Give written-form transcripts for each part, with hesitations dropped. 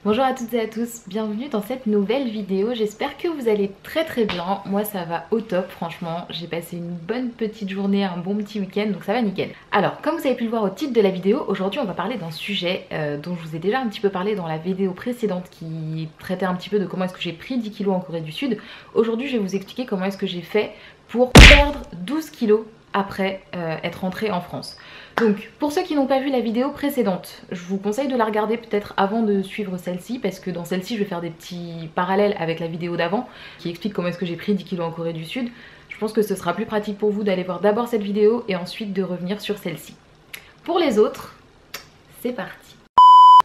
Bonjour à toutes et à tous, bienvenue dans cette nouvelle vidéo, j'espère que vous allez très bien, moi ça va au top franchement, j'ai passé une bonne petite journée, un bon petit week-end donc ça va nickel. Alors comme vous avez pu le voir au titre de la vidéo, aujourd'hui on va parler d'un sujet dont je vous ai déjà un petit peu parlé dans la vidéo précédente qui traitait un petit peu de comment est-ce que j'ai pris 10 kilos en Corée du Sud. Aujourd'hui je vais vous expliquer comment est-ce que j'ai fait pour perdre 12 kilos après être rentrée en France. Donc pour ceux qui n'ont pas vu la vidéo précédente, je vous conseille de la regarder peut-être avant de suivre celle-ci parce que dans celle-ci je vais faire des petits parallèles avec la vidéo d'avant qui explique comment est-ce que j'ai pris 10 kilos en Corée du Sud. Je pense que ce sera plus pratique pour vous d'aller voir d'abord cette vidéo et ensuite de revenir sur celle-ci. Pour les autres, c'est parti.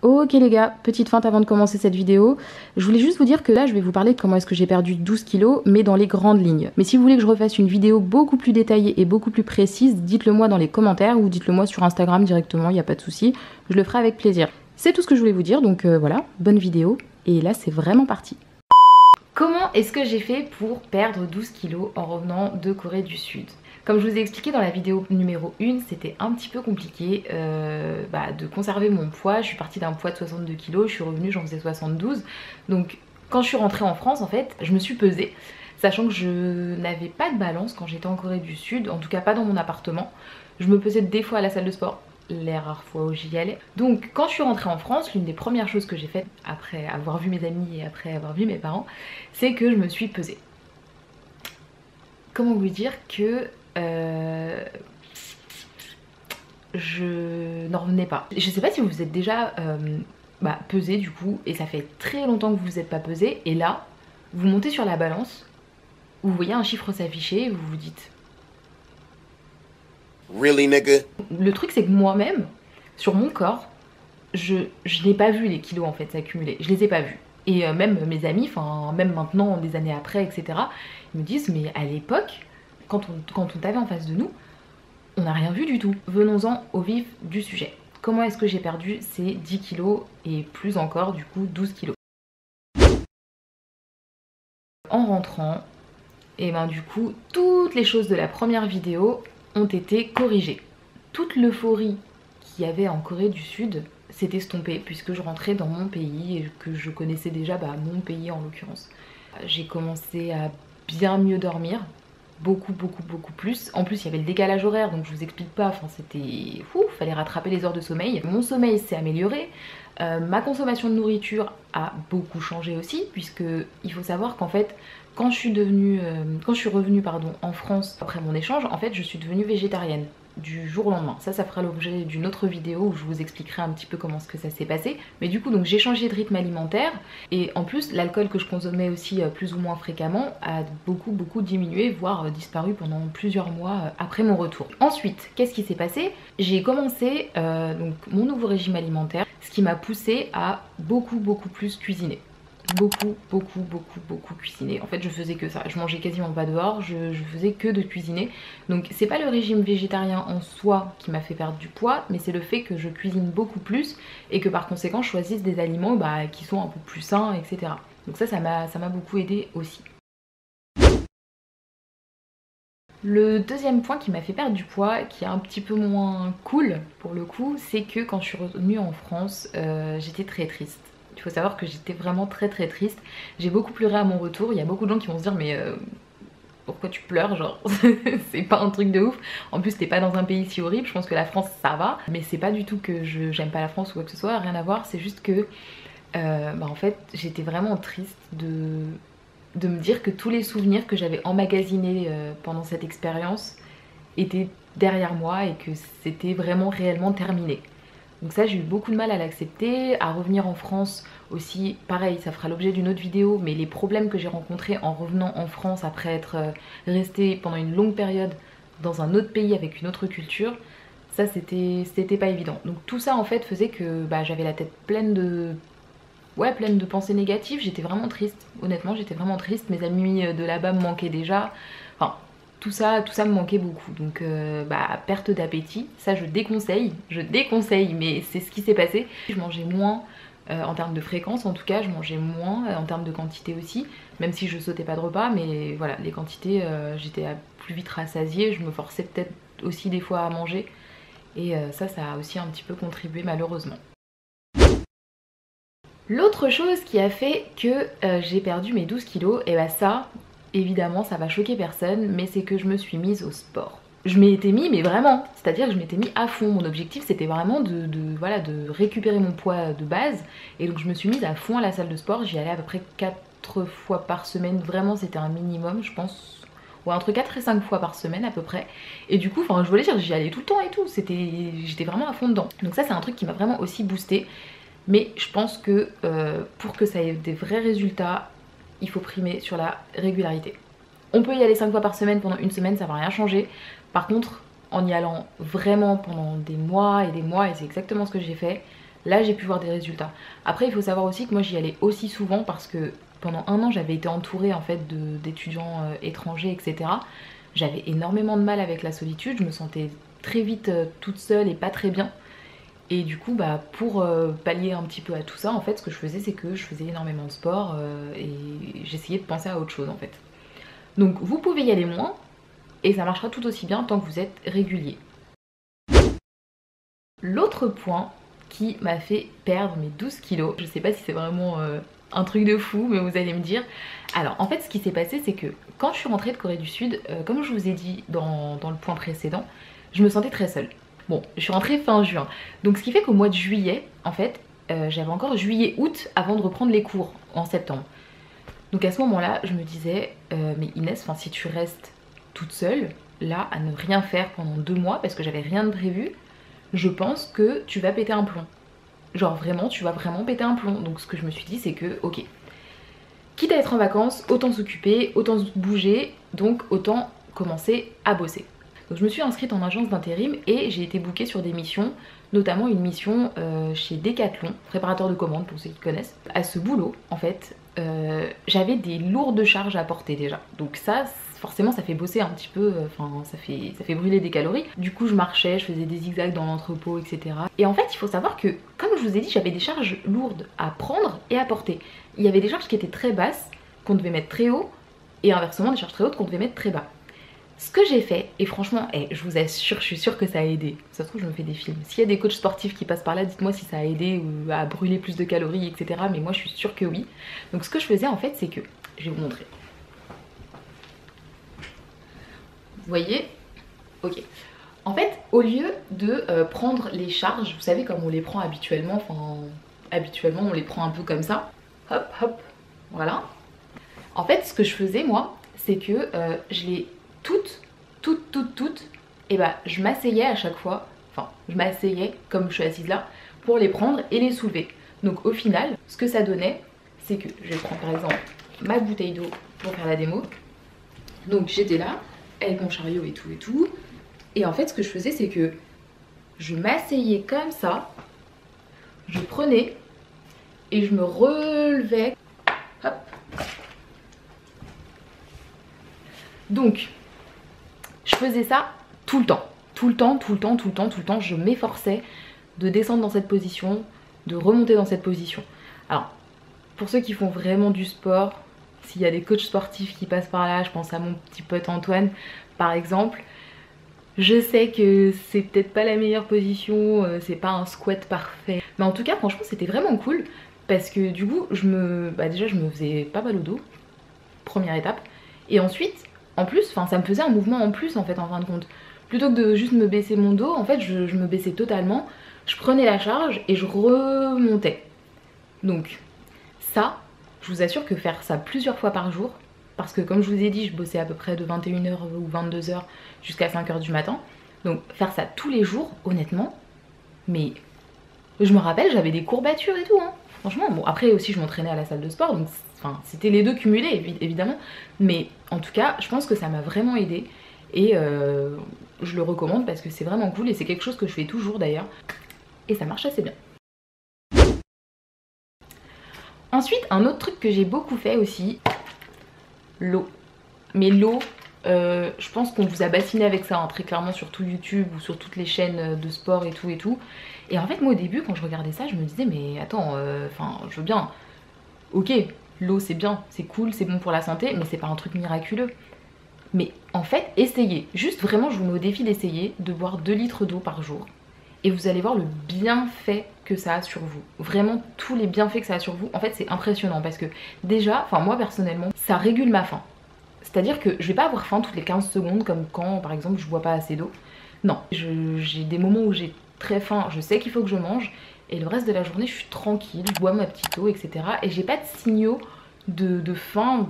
Ok les gars, petite feinte avant de commencer cette vidéo. Je voulais juste vous dire que là je vais vous parler de comment est-ce que j'ai perdu 12 kilos mais dans les grandes lignes. Mais si vous voulez que je refasse une vidéo beaucoup plus détaillée et beaucoup plus précise, dites-le moi dans les commentaires ou dites-le moi sur Instagram directement, il n'y a pas de souci. Je le ferai avec plaisir. C'est tout ce que je voulais vous dire, donc voilà, bonne vidéo. Et là c'est vraiment parti. Comment est-ce que j'ai fait pour perdre 12 kilos en revenant de Corée du Sud ? Comme je vous ai expliqué dans la vidéo numéro 1, c'était un petit peu compliqué de conserver mon poids. Je suis partie d'un poids de 62 kg, je suis revenue, j'en faisais 72. Donc quand je suis rentrée en France, en fait, je me suis pesée. Sachant que je n'avais pas de balance quand j'étais en Corée du Sud, en tout cas pas dans mon appartement. Je me pesais des fois à la salle de sport, les rares fois où j'y allais. Donc quand je suis rentrée en France, l'une des premières choses que j'ai faites après avoir vu mes amis et après avoir vu mes parents, c'est que je me suis pesée. Comment vous dire que je n'en revenais pas. Je sais pas si vous vous êtes déjà pesé du coup et ça fait très longtemps que vous vous êtes pas pesé et là vous montez sur la balance, vous voyez un chiffre s'afficher et vous vous dites really nigga. Le truc c'est que moi-même sur mon corps je n'ai pas vu les kilos en fait s'accumuler, je les ai pas vus. Et même mes amis, enfin même maintenant des années après etc, ils me disent mais à l'époque quand on t'avait en face de nous, on n'a rien vu du tout. Venons-en au vif du sujet. Comment est-ce que j'ai perdu ces 10 kilos et plus encore du coup 12 kilos? En rentrant, et ben du coup toutes les choses de la première vidéo ont été corrigées. Toute l'euphorie qu'il y avait en Corée du Sud s'est estompée puisque je rentrais dans mon pays et que je connaissais déjà mon pays en l'occurrence. J'ai commencé à bien mieux dormir, beaucoup plus. En plus il y avait le décalage horaire donc je vous explique pas, enfin c'était fou, fallait rattraper les heures de sommeil. Mon sommeil s'est amélioré, ma consommation de nourriture a beaucoup changé aussi puisque il faut savoir qu'en fait quand je suis revenue en France après mon échange, en fait je suis devenue végétarienne du jour au lendemain. Ça fera l'objet d'une autre vidéo où je vous expliquerai un petit peu comment ce que ça s'est passé. Mais du coup donc j'ai changé de rythme alimentaire et en plus l'alcool que je consommais aussi plus ou moins fréquemment a beaucoup diminué, voire disparu pendant plusieurs mois après mon retour. Ensuite, qu'est-ce qui s'est passé? J'ai commencé donc mon nouveau régime alimentaire, ce qui m'a poussé à beaucoup plus cuisiner. Beaucoup cuisiner. En fait je faisais que ça, je mangeais quasiment pas dehors, je faisais que de cuisiner. Donc c'est pas le régime végétarien en soi qui m'a fait perdre du poids, mais c'est le fait que je cuisine beaucoup plus et que par conséquent je choisisse des aliments qui sont un peu plus sains, etc. Donc ça m'a beaucoup aidé aussi. Le deuxième point qui m'a fait perdre du poids, qui est un petit peu moins cool pour le coup, c'est que quand je suis revenue en France, j'étais très triste. Il faut savoir que j'étais vraiment très triste. J'ai beaucoup pleuré à mon retour. Il y a beaucoup de gens qui vont se dire mais pourquoi tu pleures, genre c'est pas un truc de ouf. En plus t'es pas dans un pays si horrible, je pense que la France ça va. Mais c'est pas du tout que j'aime pas la France ou quoi que ce soit, rien à voir. C'est juste que en fait j'étais vraiment triste de me dire que tous les souvenirs que j'avais emmagasinés pendant cette expérience étaient derrière moi et que c'était vraiment réellement terminé. Donc ça j'ai eu beaucoup de mal à l'accepter, à revenir en France aussi, pareil ça fera l'objet d'une autre vidéo, mais les problèmes que j'ai rencontrés en revenant en France après être restée pendant une longue période dans un autre pays avec une autre culture, ça c'était pas évident. Donc tout ça en fait faisait que j'avais la tête pleine de pensées négatives, j'étais vraiment triste, honnêtement j'étais vraiment triste, mes amis de là-bas me manquaient déjà, enfin tout ça me manquait beaucoup, donc perte d'appétit, ça je déconseille, mais c'est ce qui s'est passé. Je mangeais moins en termes de fréquence, en tout cas je mangeais moins en termes de quantité aussi, même si je sautais pas de repas, mais voilà, les quantités j'étais plus vite rassasiée, je me forçais peut-être aussi des fois à manger, et ça a aussi un petit peu contribué malheureusement. L'autre chose qui a fait que j'ai perdu mes 12 kilos, et bah ça, évidemment, ça va choquer personne, mais c'est que je me suis mise au sport. Je m'étais mis, mais vraiment, c'est-à-dire que je m'étais mis à fond. Mon objectif c'était vraiment voilà, de récupérer mon poids de base, et donc je me suis mise à fond à la salle de sport. J'y allais à peu près 4 fois par semaine, vraiment c'était un minimum je pense. Ouais, entre 4 et 5 fois par semaine à peu près. Et du coup, enfin je voulais dire, j'y allais tout le temps et tout, j'étais vraiment à fond dedans. Donc ça c'est un truc qui m'a vraiment aussi boosté. Mais je pense que pour que ça ait des vrais résultats, il faut primer sur la régularité. On peut y aller 5 fois par semaine pendant une semaine, ça va rien changer. Par contre, en y allant vraiment pendant des mois, et c'est exactement ce que j'ai fait, là j'ai pu voir des résultats. Après il faut savoir aussi que moi j'y allais aussi souvent parce que pendant un an j'avais été entourée en fait d'étudiants étrangers, etc. J'avais énormément de mal avec la solitude, je me sentais très vite toute seule et pas très bien. Et du coup, bah, pour pallier un petit peu à tout ça, en fait, ce que je faisais, c'est que je faisais énormément de sport et j'essayais de penser à autre chose, en fait. Donc, vous pouvez y aller moins et ça marchera tout aussi bien tant que vous êtes régulier. L'autre point qui m'a fait perdre mes 12 kilos, je sais pas si c'est vraiment un truc de fou, mais vous allez me dire. Alors, en fait, ce qui s'est passé, c'est que quand je suis rentrée de Corée du Sud, comme je vous ai dit dans le point précédent, je me sentais très seule. Bon, je suis rentrée fin juin, donc ce qui fait qu'au mois de juillet, en fait, j'avais encore juillet-août avant de reprendre les cours en septembre. Donc à ce moment-là, je me disais, mais Inès, si tu restes toute seule, là, à ne rien faire pendant 2 mois, parce que j'avais rien de prévu, je pense que tu vas péter un plomb. Genre vraiment, tu vas vraiment péter un plomb. Donc ce que je me suis dit, c'est que, ok, quitte à être en vacances, autant s'occuper, autant se bouger, donc autant commencer à bosser. Donc je me suis inscrite en agence d'intérim et j'ai été bookée sur des missions, notamment une mission chez Decathlon, préparateur de commandes pour ceux qui connaissent. À ce boulot, en fait, j'avais des lourdes charges à porter déjà. Donc ça, forcément ça fait bosser un petit peu, ça fait brûler des calories. Du coup je marchais, je faisais des zigzags dans l'entrepôt, etc. Et en fait il faut savoir que, comme je vous ai dit, j'avais des charges lourdes à prendre et à porter. Il y avait des charges qui étaient très basses, qu'on devait mettre très haut, et inversement des charges très hautes qu'on devait mettre très bas. Ce que j'ai fait, et franchement, je vous assure, je suis sûre que ça a aidé. Ça se trouve, je me fais des films. S'il y a des coachs sportifs qui passent par là, dites-moi si ça a aidé ou à brûler plus de calories, etc. Mais moi, je suis sûre que oui. Donc ce que je faisais, en fait, c'est que... Je vais vous montrer. Vous voyez? Ok. En fait, au lieu de prendre les charges, vous savez comme on les prend habituellement, habituellement, on les prend un peu comme ça. Hop, hop, voilà. En fait, ce que je faisais, moi, c'est que je les... toutes, et bah je m'asseyais à chaque fois, je m'asseyais comme je suis assise là, pour les prendre et les soulever. Donc au final, ce que ça donnait, c'est que je vais prendre par exemple ma bouteille d'eau pour faire la démo. Donc j'étais là, avec mon chariot et tout, et en fait ce que je faisais, c'est que je m'asseyais comme ça, je prenais et je me relevais, hop. Donc je faisais ça tout le temps, je m'efforçais de descendre dans cette position, de remonter dans cette position. Alors, pour ceux qui font vraiment du sport, s'il y a des coachs sportifs qui passent par là, je pense à mon petit pote Antoine par exemple, je sais que c'est peut-être pas la meilleure position, c'est pas un squat parfait, mais en tout cas franchement c'était vraiment cool parce que du coup déjà je me faisais pas mal au dos, première étape, et ensuite en plus, ça me faisait un mouvement en plus en fait en fin de compte. Plutôt que de juste me baisser mon dos, en fait je me baissais totalement, je prenais la charge et je remontais. Donc ça, je vous assure que faire ça plusieurs fois par jour, parce que comme je vous ai dit, je bossais à peu près de 21h ou 22h jusqu'à 5h du matin. Donc faire ça tous les jours, honnêtement, mais je me rappelle, j'avais des courbatures et tout, hein. Franchement, bon après aussi je m'entraînais à la salle de sport, donc c'était les deux cumulés évidemment, mais en tout cas je pense que ça m'a vraiment aidé et je le recommande parce que c'est vraiment cool et c'est quelque chose que je fais toujours d'ailleurs et ça marche assez bien. Ensuite, un autre truc que j'ai beaucoup fait aussi, l'eau. Mais l'eau, je pense qu'on vous a bassiné avec ça, hein, très clairement sur tout YouTube ou sur toutes les chaînes de sport et tout. Et en fait moi au début quand je regardais ça, je me disais mais attends, je veux bien, ok, l'eau c'est bien, c'est cool, c'est bon pour la santé, mais c'est pas un truc miraculeux. Mais en fait, essayez, juste vraiment je vous mets au défi d'essayer de boire 2 litres d'eau par jour. et vous allez voir le bienfait que ça a sur vous. Vraiment tous les bienfaits que ça a sur vous. En fait c'est impressionnant parce que déjà, enfin moi personnellement, ça régule ma faim. C'est-à-dire que je vais pas avoir faim toutes les 15 secondes comme quand par exemple je bois pas assez d'eau. Non, j'ai des moments où j'ai très faim, je sais qu'il faut que je mange et le reste de la journée je suis tranquille, je bois ma petite eau, etc. Et j'ai pas de signaux de faim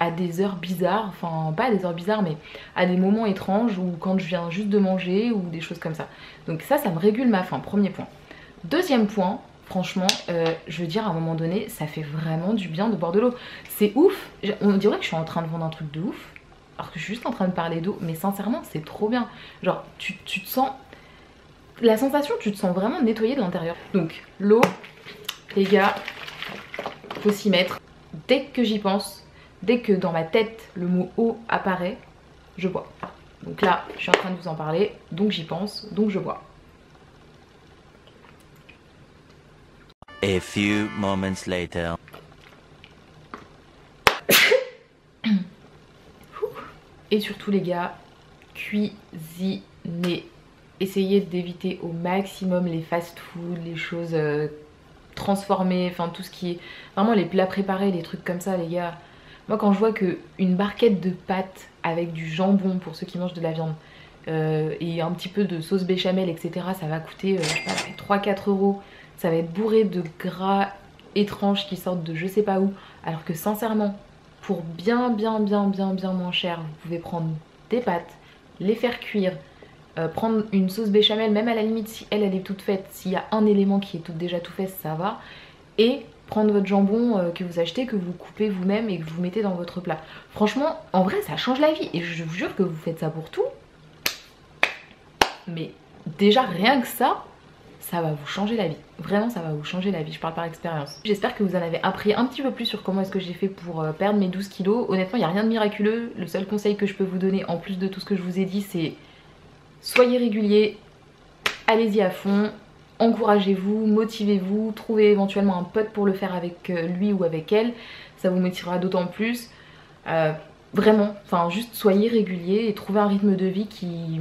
à des heures bizarres, enfin pas à des heures bizarres mais à des moments étranges ou quand je viens juste de manger ou des choses comme ça. Donc ça me régule ma faim, premier point. Deuxième point, franchement, je veux dire à un moment donné, ça fait vraiment du bien de boire de l'eau. C'est ouf, on dirait que je suis en train de vendre un truc de ouf, alors que je suis juste en train de parler d'eau, mais sincèrement c'est trop bien. Genre tu te sens, la sensation, tu te sens vraiment nettoyé de l'intérieur. Donc l'eau, les gars, faut s'y mettre. Dès que j'y pense, dès que dans ma tête le mot eau apparaît, je bois. Donc là, je suis en train de vous en parler, donc j'y pense, donc je bois. A few moments later. Et surtout les gars, cuisinez. Essayez d'éviter au maximum les fast-food, les choses transformées, enfin tout ce qui est vraiment les plats préparés, les trucs comme ça les gars. Moi quand je vois qu'une barquette de pâtes avec du jambon pour ceux qui mangent de la viande et un petit peu de sauce béchamel etc, ça va coûter je sais pas 3-4 euros. Ça va être bourré de gras étranges qui sortent de je sais pas où. Alors que sincèrement, pour bien moins cher, vous pouvez prendre des pâtes, les faire cuire, prendre une sauce béchamel, même à la limite si elle est toute faite, s'il y a un élément qui est déjà tout fait, ça va. Et prendre votre jambon que vous achetez, que vous coupez vous-même et que vous mettez dans votre plat. Franchement, en vrai, ça change la vie. Et je vous jure que vous faites ça pour tout. Mais déjà, rien que ça va vous changer la vie. Vraiment, ça va vous changer la vie. Je parle par expérience. J'espère que vous en avez appris un petit peu plus sur comment est-ce que j'ai fait pour perdre mes 12 kilos. Honnêtement, il n'y a rien de miraculeux. Le seul conseil que je peux vous donner, en plus de tout ce que je vous ai dit, c'est soyez réguliers, allez-y à fond, encouragez-vous, motivez-vous, trouvez éventuellement un pote pour le faire avec lui ou avec elle. Ça vous motivera d'autant plus. Vraiment, enfin juste soyez réguliers et trouvez un rythme de vie qui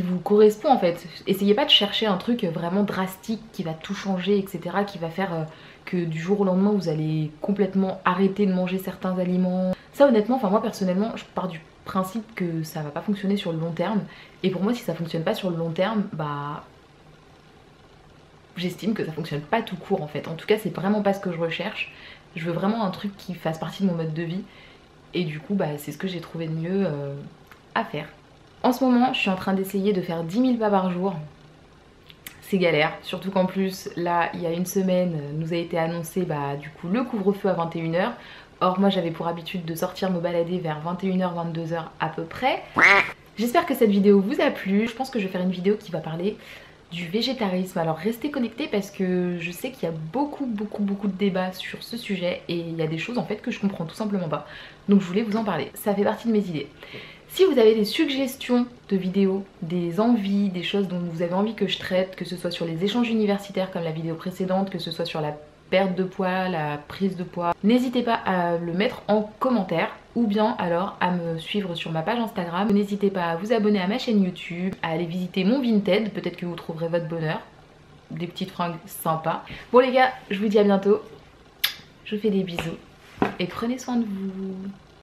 vous correspond en fait. Essayez pas de chercher un truc vraiment drastique qui va tout changer, etc. Qui va faire que du jour au lendemain vous allez complètement arrêter de manger certains aliments. Ça honnêtement, enfin moi personnellement, je pars du principe que ça va pas fonctionner sur le long terme. Et pour moi si ça fonctionne pas sur le long terme, bah j'estime que ça fonctionne pas tout court en fait. En tout cas c'est vraiment pas ce que je recherche. Je veux vraiment un truc qui fasse partie de mon mode de vie. Et du coup bah c'est ce que j'ai trouvé de mieux à faire. En ce moment, je suis en train d'essayer de faire 10 000 pas par jour. C'est galère, surtout qu'en plus, là, il y a une semaine, nous a été annoncé bah, du coup le couvre-feu à 21h. Or, moi, j'avais pour habitude de sortir me balader vers 21h, 22h à peu près. J'espère que cette vidéo vous a plu. Je pense que je vais faire une vidéo qui va parler du végétarisme. Alors, restez connectés parce que je sais qu'il y a beaucoup de débats sur ce sujet et il y a des choses en fait que je comprends tout simplement pas. Donc, je voulais vous en parler. Ça fait partie de mes idées. Si vous avez des suggestions de vidéos, des envies, des choses dont vous avez envie que je traite, que ce soit sur les échanges universitaires comme la vidéo précédente, que ce soit sur la perte de poids, la prise de poids, n'hésitez pas à le mettre en commentaire ou bien alors à me suivre sur ma page Instagram. N'hésitez pas à vous abonner à ma chaîne YouTube, à aller visiter mon Vinted, peut-être que vous trouverez votre bonheur, des petites fringues sympas. Bon les gars, je vous dis à bientôt, je vous fais des bisous et prenez soin de vous.